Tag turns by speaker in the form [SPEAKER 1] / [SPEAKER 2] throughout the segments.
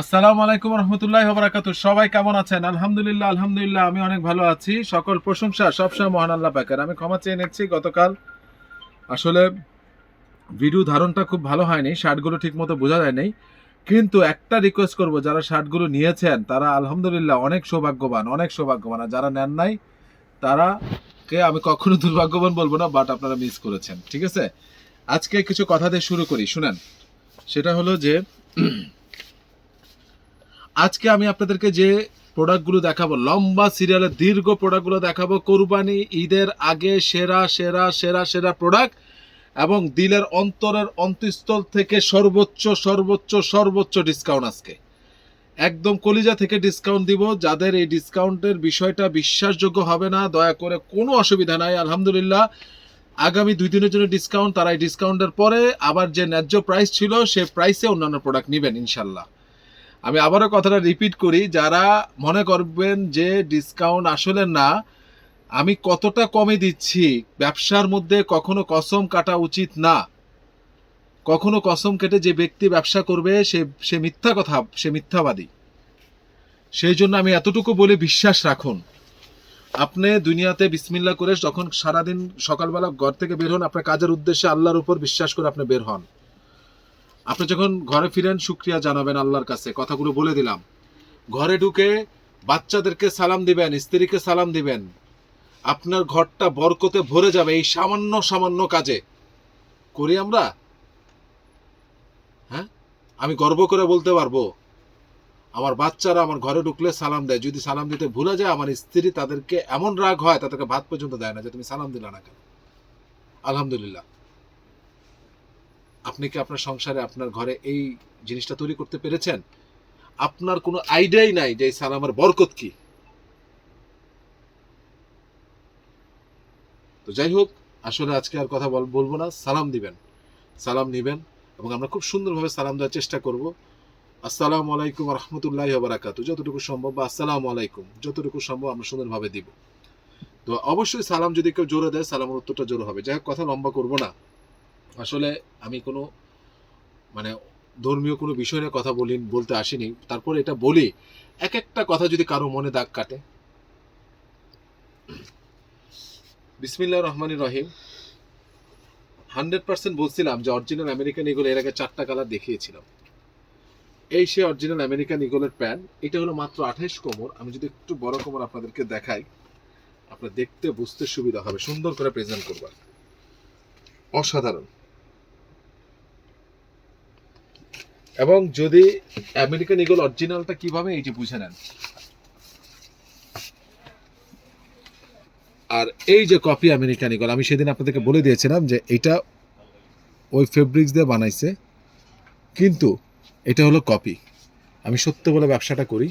[SPEAKER 1] আসসালামু আলাইকুম রহমতুল্লাহি ওয়া বারাকাতুহু। সবাই কেমন আছেন? আলহামদুলিল্লাহ আলহামদুলিল্লাহ আমি অনেক ভালো আছি। সকল প্রশংসা সবসময় মহান আল্লাহ পাকের। আমি ক্ষমা চেয়ে নিচ্ছি, গতকাল আসলে ভিডিও ধারণটা খুব ভালো হয়নি, শার্টগুলো ঠিকমতো বোঝা যায় নাই। কিন্তু একটা রিকোয়েস্ট করব, যারা শার্টগুলো নিয়েছেন তারা আলহামদুলিল্লাহ অনেক সৌভাগ্যবান, অনেক সৌভাগ্যবান। আর যারা নেন নাই তারাকে আমি কখনো দুর্ভাগ্যবান বলবো না, বাট আপনারা মিস করেছেন। ঠিক আছে, আজকে কিছু কথা দিয়ে শুরু করি, শুনেন। সেটা হলো যে আজকে আমি আপনাদেরকে যে প্রোডাক্টগুলো দেখাবো, লম্বা সিরিয়ালের দীর্ঘ প্রোডাক্টগুলো দেখাবো, কোরবানি ঈদের আগে সেরা সেরা সেরা সেরা প্রোডাক্ট, এবং দিলের অন্তরের অন্তঃস্থল থেকে সর্বোচ্চ সর্বোচ্চ সর্বোচ্চ ডিসকাউন্ট। আজকে একদম কলিজা থেকে ডিসকাউন্ট দিব। যাদের এই ডিসকাউন্টের বিষয়টা বিশ্বাসযোগ্য হবে না, দয়া করে, কোনো অসুবিধা নাই, আলহামদুলিল্লাহ আগামী 2 দিনের জন্য ডিসকাউন্ট। তারা এই ডিসকাউন্টের পরে আবার যে ন্যায্য প্রাইস ছিল সে প্রাইসে অন্যান্য প্রোডাক্ট নেবেন ইনশাল্লাহ। আমি আবারও কথাটা রিপিট করি, যারা মনে করবেন যে ডিসকাউন্ট আসলে না, আমি কতটা কমে দিচ্ছি, ব্যবসার মধ্যে কখনো কসম কাটা উচিত না। কখনো কসম কেটে যে ব্যক্তি ব্যবসা করবে সে মিথ্যা কথা, সে মিথ্যাবাদী। সেই জন্য আমি এতটুকু বলে বিশ্বাস রাখুন। আপনি দুনিয়াতে বিসমিল্লাহ করে যখন সারাদিন সকালবেলা ঘর থেকে বের হন, আপনার কাজের উদ্দেশ্যে আল্লাহর উপর বিশ্বাস করে আপনি বের হন। আপনি যখন ঘরে ফিরেন শুকরিয়া জানাবেন আল্লাহর কাছে, কথাগুলো বলে দিলাম। ঘরে ঢুকে বাচ্চাদেরকে সালাম দিবেন, স্ত্রীকে সালাম দিবেন, আপনার ঘরটা বরকতে ভরে যাবে এই সামান্য সামান্য কাজে। করি আমরা? হ্যাঁ, আমি গর্ব করে বলতে পারবো আমার বাচ্চারা আমার ঘরে ঢুকলে সালাম দেয়। যদি সালাম দিতে ভুলে যায়, আমার স্ত্রী তাদেরকে এমন রাগ হয় তাদেরকে ভাত পর্যন্ত দেয় না যে তুমি সালাম দিলা না কেন। আলহামদুলিল্লাহ। আপনি কি আপনার সংসারে আপনার ঘরে এই জিনিসটা তৈরি করতে পেরেছেন? আপনার কোনো আইডিয়াই নাই যে এই সালামের বরকত কি। তো যাই হোক, আসলে আজকে আর কথা বলবো না। সালাম দিবেন, সালাম নিবেন, এবং আমরা খুব সুন্দরভাবে সালাম দেওয়ার চেষ্টা করব। আসসালামু আলাইকুম রহমতুল্লাহি ওয়া বারাকাতুহু, যতটুকু সম্ভব, বা আসসালামু আলাইকুম যতটুকু সম্ভব আমরা সুন্দরভাবে দিব। তো অবশ্যই সালাম যদি কেউ জোরে দেয়, সালামের উত্তরটা জোরে হবে। যাই হোক, কথা লম্বা করব না। আসলে আমি কোনো মানে ধর্মীয় কোনো বিষয় নিয়ে কথা বলতে আসিনি। তারপর এটা বলি, এক একটা কথা যদি কারো মনে দাগ কাটে। বিসমিল্লাহির রহমানির রহিম। 100% বলছিলাম যে অরিজিনাল আমেরিকান ইগল এর আগে 4টা কালার দেখিয়েছিলাম। এই সে অরিজিনাল আমেরিকান ইগলের প্যান্ট। এটা হলো মাত্র 28 কোমর। আমি যদি একটু বড় কোমর আপনাদেরকে দেখাই, আপনার দেখতে বুঝতে সুবিধা হবে, সুন্দর করে প্রেজেন্ট করবার। অসাধারণ। এবং যদি আমেরিকান ইগল অরিজিনালটা কিভাবে, এইটি বুঝে নেন। আর এই যে কপি আমেরিকান ইগল, আমি সেদিন আপনাদেরকে বলে দিয়েছিলাম যে এটা ওই ফেব্রিক্স দিয়ে বানাইছে, কিন্তু এটা হলো কপি। আমি সত্য বলে ব্যবসাটা করি।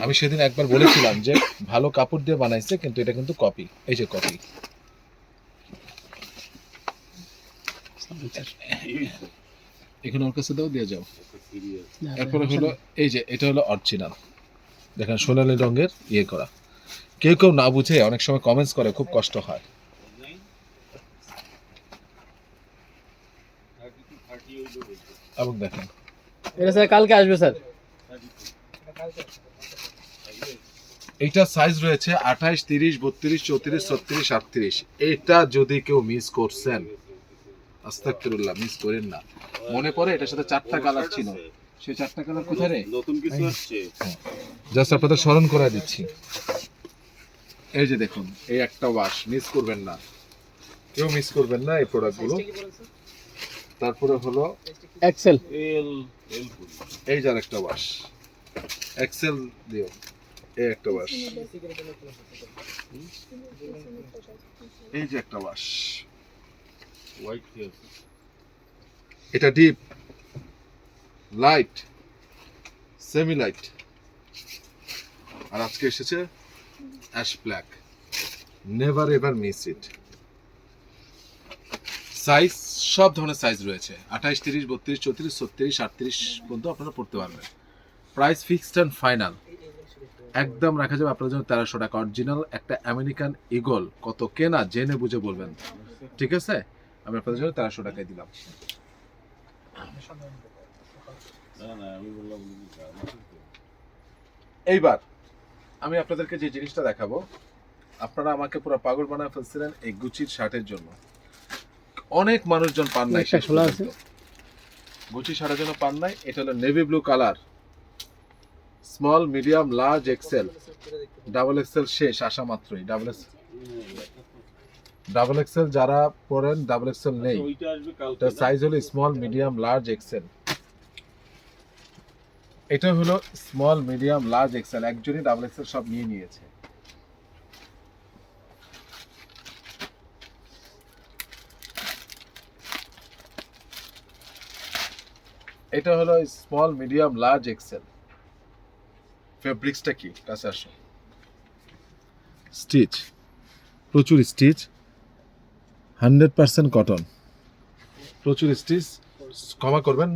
[SPEAKER 1] আমি সেদিন একবার বলেছিলাম যে ভালো কাপড় দিয়ে বানাইছে, কিন্তু এটা কিন্তু কপি। এই যে কপি, এখানে ওর কাছে দাও, দিয়ে যাও। এরপরে হলো এই যে এটা হলো অরিজিনাল, দেখেন সোনালী রঙের ইয়ে করা। কেউ কেউ না বুঝে অনেক সময় কমেন্টস করে, খুব কষ্ট হয়। এবং দেখেন
[SPEAKER 2] এটা স্যার কালকে আসবে স্যার।
[SPEAKER 1] এইটা সাইজ রয়েছে 28, 30, 32, 34, 36, 38। এটা যদি কেউ মিস করছেন, আস্তাগফিরুল্লাহ, মিস করেন না। মনে পড়ে এটার সাথে 4টা কালার ছিল, সেই 4টা কালার কোথায় রে?
[SPEAKER 3] নতুন কিছু আসছে।
[SPEAKER 1] জাস্ট আপনাদের স্মরণ করে দিচ্ছি। এই যে দেখুন, এই একটা ওয়াশ মিস করবেন না, কেউ মিস করবেন না এই প্রোডাক্টগুলো। তারপরে হলো
[SPEAKER 2] এক্সেল
[SPEAKER 3] এল
[SPEAKER 1] এই যে আরেকটা ওয়াশ, এক্সেল দিও, এই একটা ওয়াশ, এই যে একটা ওয়াশ।
[SPEAKER 3] হোয়াইট কি আছে?
[SPEAKER 1] এটা ডিপ, লাইট, সেমি লাইট, আর আজকে এসেছে ash black. Never ever miss it. Size সব ধরনের সাইজ রয়েছে, 28, 30, 32, 34, 36, 38 পর্যন্ত আপনারা পড়তে পারবেন। প্রাইস ফিক্সড অ্যান্ড ফাইনাল, একদম রাখা যাবে আপনার জন্য 1300 টাকা। অরিজিনাল একটা আমেরিকান ইগল কত কেনা জেনে বুঝে বলবেন, ঠিক আছে? আমি আপনাদের জন্য 1300 টাকায় দিলাম।
[SPEAKER 3] না না আমি বললাম
[SPEAKER 1] এইবার আমি আপনাদেরকে যে জিনিসটা দেখাবো, আপনারা আমাকে পুরো পাগল বানায় ফেলছিলেন এই গুচির শার্টের জন্য। অনেক মানুষজন পান নাই
[SPEAKER 2] একটা
[SPEAKER 1] শেষ
[SPEAKER 2] খোলা আছে।
[SPEAKER 1] পর্যন্ত। গুচি শার্টের জন্য পান নাই। এটা হলো navy blue colour, small medium large Excel, double XL শেষ আসা মাত্রই। ডাবল এক্সেল যারা পরেন, ডাবল এক্সেল নেই।
[SPEAKER 3] ওইটা আসবে কালকে
[SPEAKER 1] এটা সাইজ হলো স্মল মিডিয়াম লার্জ এক্সেল। এটা হলো স্মল মিডিয়াম লার্জ এক্সেল, একজনই ডাবল এক্সেল সব নিয়ে নিয়েছে। এটা হলো স্মল মিডিয়াম লার্জ এক্সেল। ফেব্রিক্সটা কি, কাছে আসো। স্টিচ, প্রচুর স্টিচ, 100% কটন, প্রচুর স্টিচ। ক্ষমা করবেন,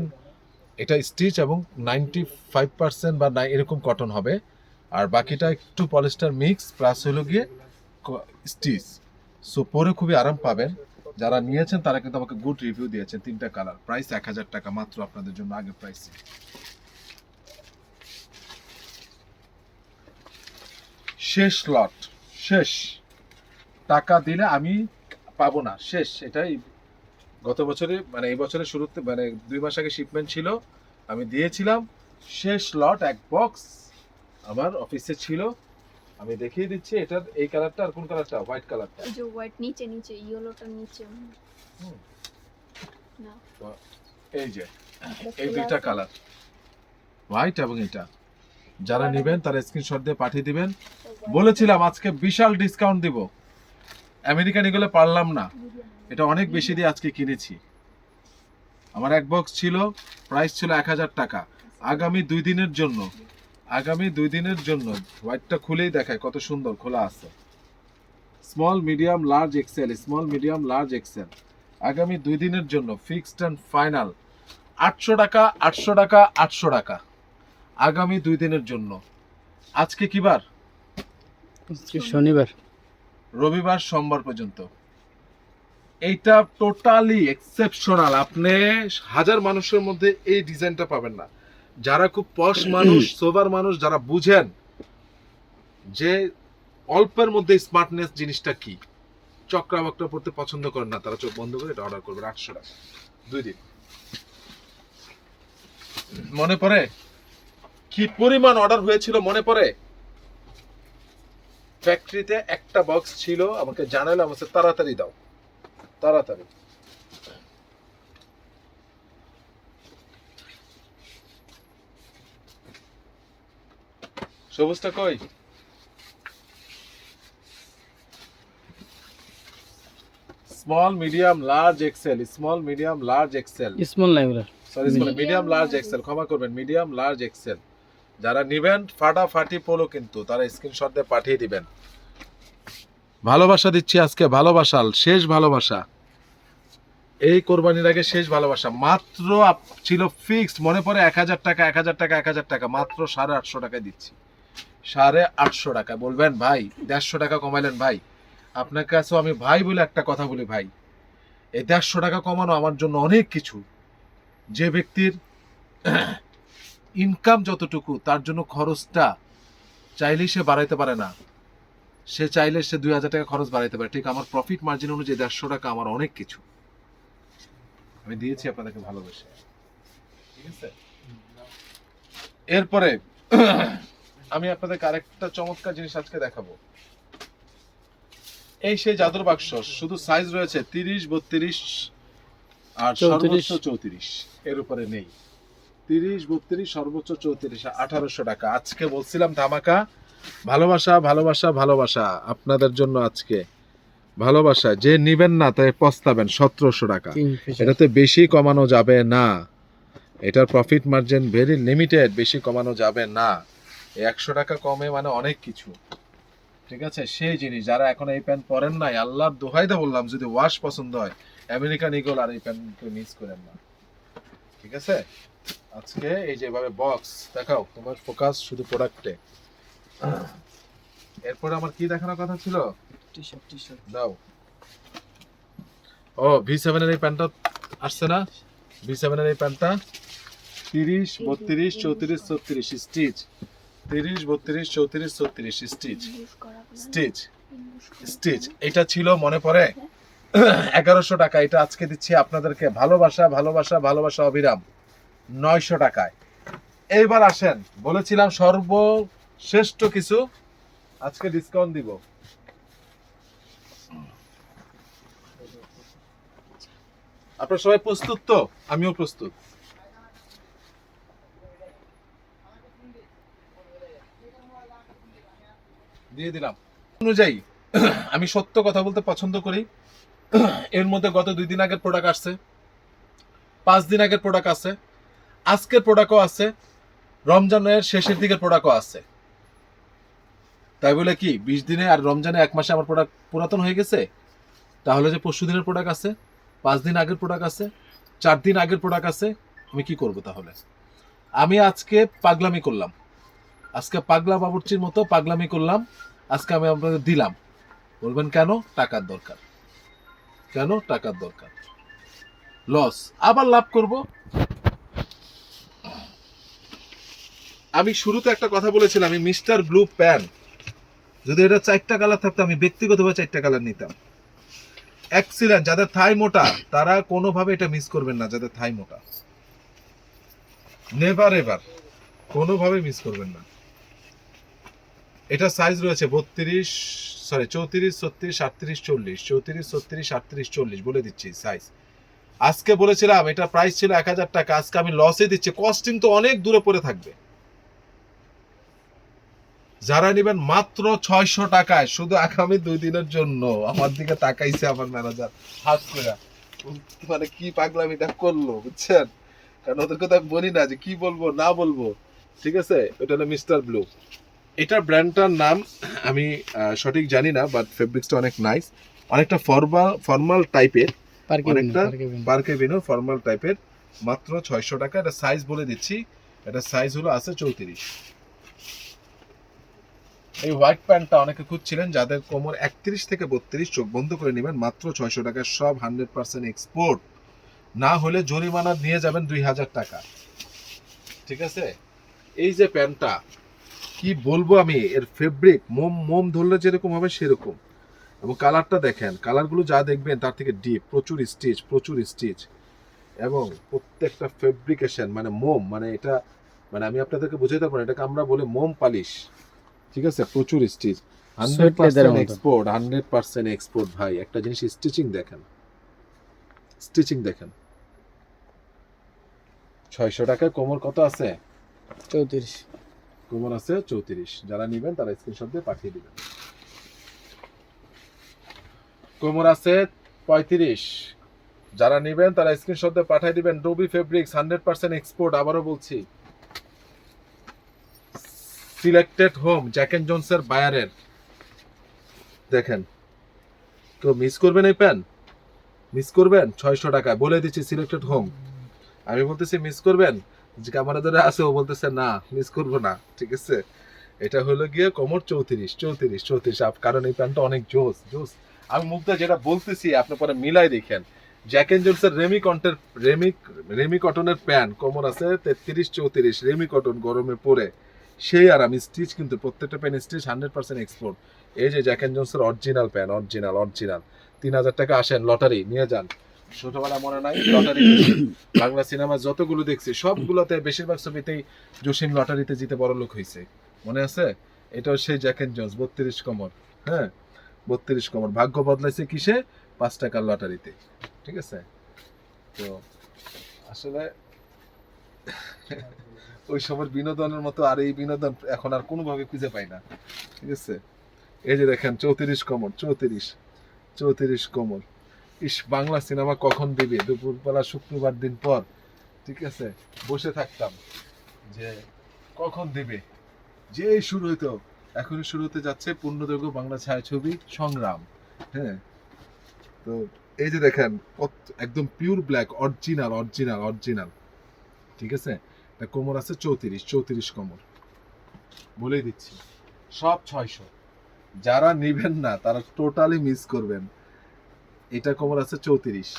[SPEAKER 1] এটা স্টিচ এবং 95% বা এরকম কটন হবে, আর বাকিটা একটু পলিস্টার মিক্স প্লাস হলো গিয়ে স্টিচ। সো পরে খুবই আরাম পাবেন। যারা নিয়েছেন তারা কিন্তু আমাকে গুড রিভিউ দিয়েছেন। 3টা কালার, প্রাইস 1000 টাকা মাত্র আপনাদের জন্য, আগে প্রাইস। শেষ লট, শেষ। টাকা দিলে আমি পাবো না, শেষ। এটাই গত বছরে মানে এই বছরের শুরুতে মানে 2 মাস আগে শিপমেন্ট ছিল, আমি দিয়েছিলাম। শেষ লট, এক বক্স আমার অফিসে ছিল। আমি দেখিয়ে দিচ্ছি। এটার এই কালারটা আর কোন কালারটা, হোয়াইট কালারটা।
[SPEAKER 4] এই যে হোয়াইট নিচে নিচে ইয়েলোটার নিচে
[SPEAKER 1] হুম।
[SPEAKER 4] না
[SPEAKER 1] তো এই যে এই দুইটা কালার, হোয়াইট এবং এটা। যারা নেবেন তারা স্ক্রিনশট দিয়ে পাঠিয়ে দিবেন। বলেছিলাম আজকে বিশাল ডিসকাউন্ট দিব, আমেরিকান ইগলে পারলাম না, এটা অনেক বেশি দিয়ে আজকে কিনেছি। আমার এক বক্স ছিল, প্রাইস ছিল 1000 টাকা। আগামী 2 দিনের জন্য, আগামী 2 দিনের জন্য হোয়াইটটা খুলেই দেখায় কত সুন্দর খোলা আছে। Small medium large Excel, small medium large Excel, আগামী 2 দিনের জন্য ফিক্সড অ্যান্ড ফাইনাল 800 টাকা, 800 টাকা, 800 টাকা, আগামী 2 দিনের জন্য। আজকে কি বার?
[SPEAKER 2] শনিবার।
[SPEAKER 1] রবিবার সোমবার পর্যন্ত। এইটা টোটালি এক্সেপশনাল। আপনি হাজার মানুষের মধ্যে এই ডিজাইনটা পাবেন না। যারা খুব পশ মানুষ, সোবার মানুষ, যারা বুঝেন যে অল্পের মধ্যে স্মার্টনেস জিনিসটা কি, চক্রা বক্রা পড়তে পছন্দ করেন না, তারা চোখ বন্ধ করে এটা অর্ডার করবেন। 800 টাকা 2 দিন। মনে পড়ে কি পরিমাণ অর্ডার হয়েছিল? মনে পড়ে? ফ্যাক্টরিতে একটা বক্স ছিল, আমাকে জানালে আমাকে তাড়াতাড়ি দাও, তাড়াতাড়ি। সবুজটা কই? Small medium large Excel, small medium large Excel,
[SPEAKER 2] small নাই ওরা।
[SPEAKER 1] সরি মিডিয়াম লার্জ এক্সেল, ক্ষমা করবেন, মিডিয়াম লার্জ এক্সেল। যারা নিবেন ফাটাফাটি পোলো কিন্তু তারা স্ক্রিনশট দিয়ে পাঠিয়ে দিবেন। ভালোবাসা দিচ্ছি আজকে, ভালোবাসা, শেষ ভালোবাসা। এই কোরবানির আগে শেষ ভালোবাসা। মাত্র ছিল ফিক্সড, মনে পড়ে 1000 টাকা, 1000 টাকা, 1000 টাকা, মাত্র 850 টাকায় দিচ্ছি। 850 টাকা। বলবেন ভাই 150 টাকা কমাইলেন। ভাই আপনার কাছেও আমি ভাই বলে একটা কথা বলি, ভাই এই 150 টাকা কমানো আমার জন্য অনেক কিছু। যে ব্যক্তির ইনকাম যতটুকু, তার জন্য খরচটা চাইলেই সে বাড়াইতে পারে না। সে চাইলে সে 2000 টাকা খরচ বাড়াইতে পারে। ঠিক আমার প্রফিট মার্জিন অনুযায়ী 150 টাকা আমার অনেক কিছু। আমি দিয়েছি আপনাদেরকে ভালোবেসে, ঠিক আছে? এরপরে আমি আপনাদেরকে আরেকটা চমৎকার জিনিস আজকে দেখাবো। এই সেই জাদুর বাক্স, শুধু সাইজ রয়েছে 30, 32 আর সর্বোচ্চ 34, এর উপরে নেই। 30, 32, সর্বোচ্চ 34, 1800 টাকা। আজকে বলছিলাম ধামাকা। ভালোবাসা, ভালোবাসা, ভালোবাসা আপনাদের জন্য আজকে। ভালোবাসা, যে নিবেন না তাই পস্তাবেন। 1700 টাকা। এটাতে বেশি কমানো যাবে না, এটার প্রফিট মার্জিন ভেরি লিমিটেড, বেশি কমানো যাবে না। 100 টাকা কমে মানে অনেক কিছু, ঠিক আছে? সেই জিনিস যারা এখন এই প্যান্ট পরেন নাই, আল্লাহর দোহাই দিয়ে বললাম, যদি ওয়াশ পছন্দ হয় আমেরিকান ইগল আর এই প্যান্টকে মিস করেন না, ঠিক আছে? আজকে এই যে এভাবে বক্স দেখাও, তোমার ফোকাস শুধু প্রোডাক্টে। এরপরে আমার কি দেখানোর কথা ছিল? টি-শার্ট দাও। ও V7 এর এই প্যান্টটা আসছে না? V7 এর এই প্যান্টটা 30 32 34 36 স্টিচ, 30 32 34 36 স্টিচ, স্টিচ, স্টিচ। এটা ছিল মনে পড়ে 1100 টাকা। এটা আজকে দিচ্ছি আপনাদেরকে ভালোবাসা ভালোবাসা ভালোবাসা অবিরাম 900 টাকায়। এইবার আসেন, বলেছিলাম সর্বশ্রেষ্ঠ কিছু, আজকে ডিসকাউন্ট দিব। আপনারা সবাই প্রস্তুত তো? আমিও প্রস্তুত। দিয়ে দিলাম অনুযায়ী আমি সত্য কথা বলতে পছন্দ করি। এর মধ্যে গত 2 দিন আগের প্রোডাক্ট আসছে, 5 দিন আগের প্রোডাক্ট আছে, আজকের প্রোডাক্টও আছে, রমজানের শেষের দিকের প্রোডাক্টও আছে। তাই বলে কি 20 দিনে আর রমজানে 1 মাসে আমার প্রোডাক্ট পুরাতন হয়ে গেছে? তাহলে যে 25 দিনের প্রোডাক্ট আছে, 5 দিন আগের প্রোডাক্ট আছে, 4 দিন আগের প্রোডাক্ট আছে, আমি কি করব তাহলে? আমি আজকে পাগলামি করলাম, আজকে পাগলা বাবুর্চির মতো পাগলামি করলাম। আজকে আমি আপনাদের দিলাম, বলবেন কেন? টাকার দরকার। কেন? টাকার দরকার। লস, আবার লাভ করব। আমি শুরুতে একটা কথা বলেছিলাম, আমি মিস্টার ব্লু প্যান, যদি এটা 4টা কালার থাকতো আমি ব্যক্তিগতভাবে 4টা কালার নিতাম। এক্সিলেন্ট। যাদের থাই মোটা তারা কোনোভাবে এটা মিস করবেন না। যাদের থাই মোটা নেভার এভার কোনোভাবে মিস করবেন না। এটা সাইজ রয়েছে 34 36 38 40, 34 36 38 40 বলে দিচ্ছি সাইজ। আজকে বলেছিলাম এটা প্রাইস ছিল 1000 টাকা, আজকে আমি লসে দিচ্ছি। কস্টিং তো অনেক দূরে পড়ে থাকবে। যারা নেবেন মাত্র 600 টাকায়, শুধু আগামী 2 দিনের জন্য। আমার দিকে তাকাইছে আমার ম্যানেজার হাত করে, মানে কি পাগলামিটা করলো বুঝছেন? কারণ ওদের কথা আমি বলি না যে কি বলবো না বলবো, ঠিক আছে? এটা হলো মিস্টার ব্লু। এটার ব্র্যান্ডটার নাম আমি সঠিক জানি না, বাট ফেব্রিক্সটা অনেক নাইস, অনেকটা ফর্মাল টাইপের, অনেকটা পার্কেভিনো ফর্মাল টাইপের। মাত্র 600 টাকা। এটা সাইজ বলে দিচ্ছি, এটা সাইজ হলো আছে 34। এই হোয়াইট প্যান্টটা অনেকে খুঁজছিলেন, যাদের কোমর 31 থেকে 32, চোখ বন্ধ করে নেবেন, মাত্র 600 টাকা। সব 100% এক্সপোর্ট, না হলে জরিমানা নিয়ে যাবেন 2000 টাকা, ঠিক আছে? এই যে প্যান্টটা কি বলবো আমি, এর ফেব্রিক মোম ধরলে যেরকম হবে সেরকম, এবং কালারটা দেখেন, কালারগুলো যা দেখবেন তার থেকে ডিপ, প্রচুর স্টিচ, এবং প্রত্যেকটা ফেব্রিকেশন মানে মোম, মানে এটা মানে আমি আপনাদেরকে বুঝাইতে পারি, এটাকে আমরা বলি মোম পালিশ, ঠিক আছে? প্রচুর স্টিচ, 100% এক্সপোর্ট, 100% এক্সপোর্ট। ভাই একটা জিনিস, স্টিচিং দেখেন, 600 টাকায় কোমর কত আছে?
[SPEAKER 2] 34।
[SPEAKER 1] কোমর আছে 34। যারা নেবেন তারা স্ক্রিনশট দিয়ে পাঠিয়ে দিবেন। কোমর আছে 35, যারা নেবেন তারা স্ক্রিনশট দিয়ে পাঠিয়ে দিবেন। Dobby fabrics, 100% export. আবারও বলছি, সিলেক্টেড হোম, জ্যাক এন্ড জোনসের বায়ারের। দেখেন, তো মিস করবেন এই প্যান, মিস করবেন 600 টাকায় বলে দিচ্ছি, সিলেক্টেড হোম। আমি বলতেছি মিস করবেন, যে ক্যামেরা ধরে আছে ও বলতেছে না মিস করবো না, ঠিক আছে? এটা হলো গিয়ে কোমর 34, কারণ এই প্যান্টটা অনেক জোস। আমি মুখটা যেটা বলতেছি আপনি পরে মিলাই দেখেন। জ্যাক এন্ড জোনসের রেমি কটনের প্যান্ট, কোমর আছে 33 34, রেমি কটন, গরমে পরে সেই আর আমি স্টিচ, কিন্তু প্রত্যেকটা প্যান্ট স্টিচ, 100% এক্সপোর্ট। এই যে জ্যাক এন্ড জোনসের অরিজিনাল প্যান্ট, অরিজিনাল 3000 টাকা। আসেন, লটারি নিয়ে যান। ছোটবেলা মনে নাই লটারি, বাংলা সিনেমা যতগুলো দেখছি সবগুলোতে বেশিরভাগ ছবিতেই জসিম লটারিতে জিতে বড় লোক হয়েছে, মনে আছে? এটাও সেই জ্যাক এন্ড জোনস, 32 কোমর। হ্যাঁ, 32 কোমর। ভাগ্য বদলাইছে কিসে? 5 টাকার লটারিতে, ঠিক আছে? তো আসলে ওই সময় বিনোদনের মতো আর এই বিনোদন এখন আর কোনোভাবে খুঁজে পাই না, ঠিক আছে? এই যে দেখেন 34 কোমর, 34 কোমর। ইস, বাংলা সিনেমা কখন দিবে? দুপুরবেলা শুক্রবার দিন পর, ঠিক আছে, বসে থাকতাম যে কখন দিবে। যে শুরু হইতো, এখনই শুরু হতে যাচ্ছে পূর্ণদৈর্ঘ্য বাংলা ছায়াছবি সংগ্রাম। হ্যাঁ, তো এই যে দেখেন একদম পিওর ব্ল্যাক, অরিজিনাল, ঠিক আছে? এটা কোমর আছে 34 কোমর, বলেই দিচ্ছি সব 600। যারা নিবেন না তারা টোটালি মিস করবেন। এটা কোমর আছে 34,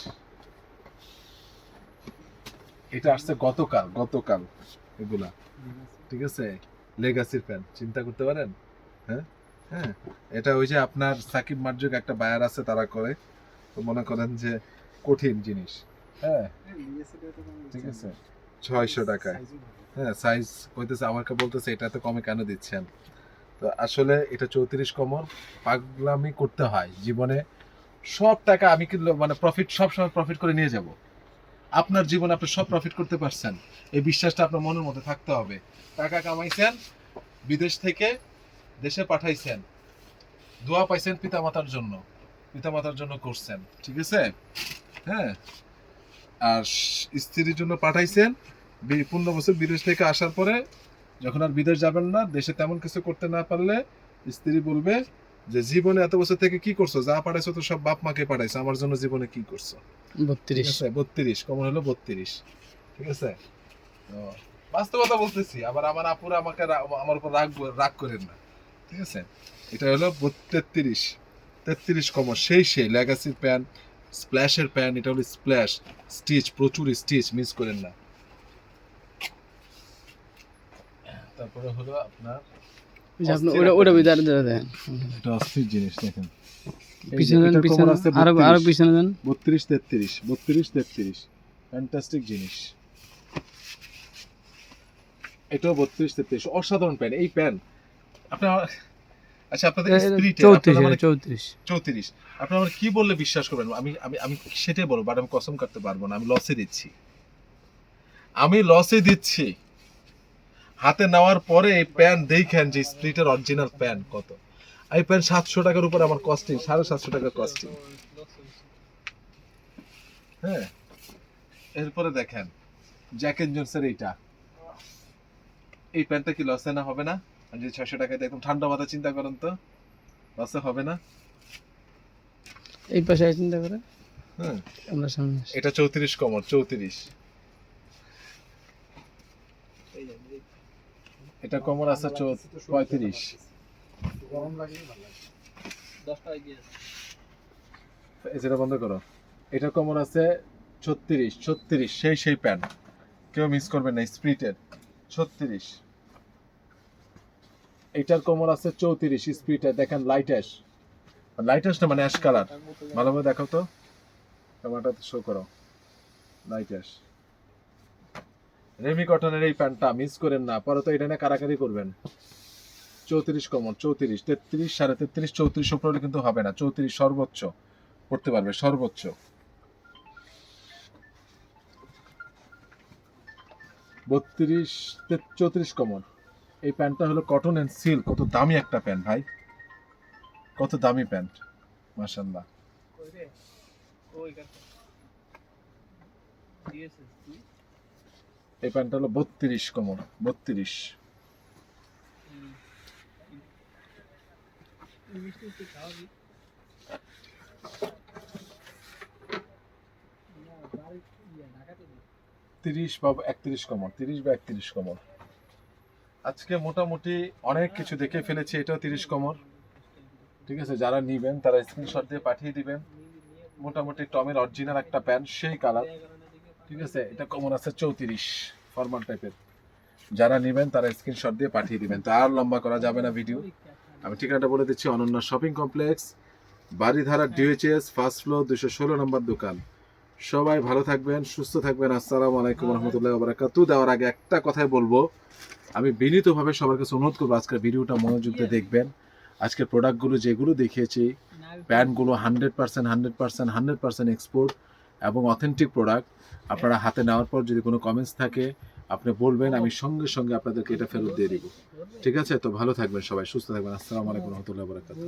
[SPEAKER 1] এটা আসছে গতকাল এগুলা, ঠিক আছে, লেগাসির প্যান, চিন্তা করতে পারেন। হ্যাঁ হ্যাঁ, এটা ওই যে আপনার সাকিব মার্জুক একটা বায়ার আছে, তারা করে, তো মনে করেন যে কঠিন জিনিস। হ্যাঁ ঠিক আছে, 600 টাকায়। হ্যাঁ, সাইজ কইতেছে, আমাকে বলতেছে এটা তো কমে কেন দিচ্ছেন। তো আসলে এটা 34 কমর, পাগলামি করতে হয় জীবনে। সব টাকা আমি কিন্তু মানে প্রফিট, সবসময় প্রফিট করে নিয়ে যাব। আপনার জীবনে আপনি সব প্রফিট করতে পারছেন, এই বিশ্বাসটা আপনার মনের মধ্যে থাকতে হবে। টাকা কামাইছেন, বিদেশ থেকে দেশে পাঠাইছেন, দোয়া পাইছেন পিতামাতার জন্য করছেন, ঠিক আছে। হ্যাঁ, আর স্ত্রীর জন্য পাঠাইছেন। 15 বছর বিদেশ থেকে আসার পরে যখন আর বিদেশ যাবেন না, দেশে তেমন কিছু করতে না পারলে স্ত্রী বলবে যে জীবনে এত বছর থেকে কি করছো, যা পাঠাইছো তো সব বাপ মাকে পাঠাইছো, আমার জন্য জীবনে কি করছো।
[SPEAKER 2] 32
[SPEAKER 1] 32 কমন হলো 32, ঠিক আছে। তো বাস্তবতা বলতেছি, আবার আমার আপুরা আমাকে আমার উপর রাগ করেন না, ঠিক আছে। এটা হলো 33 কমর, সেই লেগাসির প্যান, স্প্ল্যাশের প্যান। এটা হলো স্প্ল্যাশ স্টিচ, প্রচুর স্টিচ, মিস করেন না। তারপরে হলো আপনার
[SPEAKER 2] ওই যে আপনি ওটা বিদার দেন,
[SPEAKER 1] এটা অস্থির জিনিস, দেখেন
[SPEAKER 2] পিছনে দেন, পিছনে আরো পিছনে দেন।
[SPEAKER 1] 32 ফ্যান্টাস্টিক জিনিস। এটাও 32 অসাধারণ প্যান। এই প্যান আপনার, আচ্ছা আপনাদের স্পিরিটে 34 আপনারা আমার কি বললে বিশ্বাস করবেন, আমি আমি আমি সেটাই বলবো, বাট আমি কসম কাটতে পারবো না, আমি লসে দিচ্ছি। হাতে নেওয়ার পরে এই প্যান দেখেন যে স্প্লিটের অরিজিনাল প্যান কত। এই প্যান 700 টাকার উপর আমার কস্টিং, 750 টাকা কস্টিং। হ্যাঁ, এরপরে দেখেন জ্যাক এন্ড জোনসের এইটা, এই প্যান্টটা কি লসে না হবে না? আর যদি 600 টাকায় একদম ঠান্ডা মাথা চিন্তা করেন তো, লসে হবে না?
[SPEAKER 2] এই পাশে চিন্তা করে
[SPEAKER 1] হ্যাঁ,
[SPEAKER 2] আমরা সামনে
[SPEAKER 1] এটা 34 কমর, 34। এটা কমর আছে 35। এই যেটা বন্ধ করো। এটা কমর আছে 36, সেই প্যান্ট, কেউ মিস করবেন না, স্প্রিটের 36। এটার কমর আছে 34 স্প্রিটের, দেখেন লাইট অ্যাশ না, মানে অ্যাশ কালার। ভালোভাবে দেখাও তো, ক্যামেরাটা শো করো, লাইট অ্যাশ। রেমি কটনের এই প্যান্টটা মিস করেন না, পরে তো এটা নিয়ে কারাকারি করবেন। 34 কমর, 34, 33, 33.5, 34 উপরে হলে কিন্তু হবে না, 34 সর্বোচ্চ পড়তে পারবে, সর্বোচ্চ। বত্রিশ 34 কমর। এই প্যান্টটা হলো কটন এন্ড সিল্ক, কত দামি একটা প্যান্ট ভাই, কত দামি প্যান্ট, মাশাআল্লাহ। এই প্যান্টটা হলো 32 কমর, 32। তিরিশ বা 31 কমর, 30 বা 31 কমর। আজকে মোটামুটি অনেক কিছু দেখে ফেলেছি। এটাও 30 কমর, ঠিক আছে। যারা নিবেন তারা স্ক্রিনশট দিয়ে পাঠিয়ে দিবেন। মোটামুটি টমের অরিজিনাল একটা প্যান্ট, সেই কালার, ঠিক আছে। এটা কমর আছে 34, ফর্মাল টাইপের। যারা নেবেন তারা স্ক্রিনশট দিয়ে পাঠিয়ে দিবেন। তো আর লম্বা করা যাবে না ভিডিও, আমি ঠিকানাটা বলে দিচ্ছি। অনন্য shopping complex, Baridhara DHS, first floor, 216 নম্বর দোকান। সবাই ভালো থাকবেন, সুস্থ থাকবেন। আসসালামু আলাইকুম রহমতুল্লাহ বারাকাতু। দেওয়ার আগে একটা কথাই বলবো, আমি বিনীতভাবে সবার কাছে অনুরোধ করবো আজকের ভিডিওটা মনোযোগ দিয়ে দেখবেন। আজকের প্রোডাক্টগুলো যেগুলো দেখিয়েছি, প্যান্টগুলো 100% এক্সপোর্ট এবং অথেন্টিক প্রোডাক্ট। আপনারা হাতে নেওয়ার পর যদি কোনো কমেন্টস থাকে আপনি বলবেন, আমি সঙ্গে সঙ্গে আপনাদেরকে এটা ফেরত দিয়ে দিব, ঠিক আছে। তো ভালো থাকবেন সবাই, সুস্থ থাকবেন। আসসালামু আলাইকুম রহমতুল্লাহ বারাকাতুহু।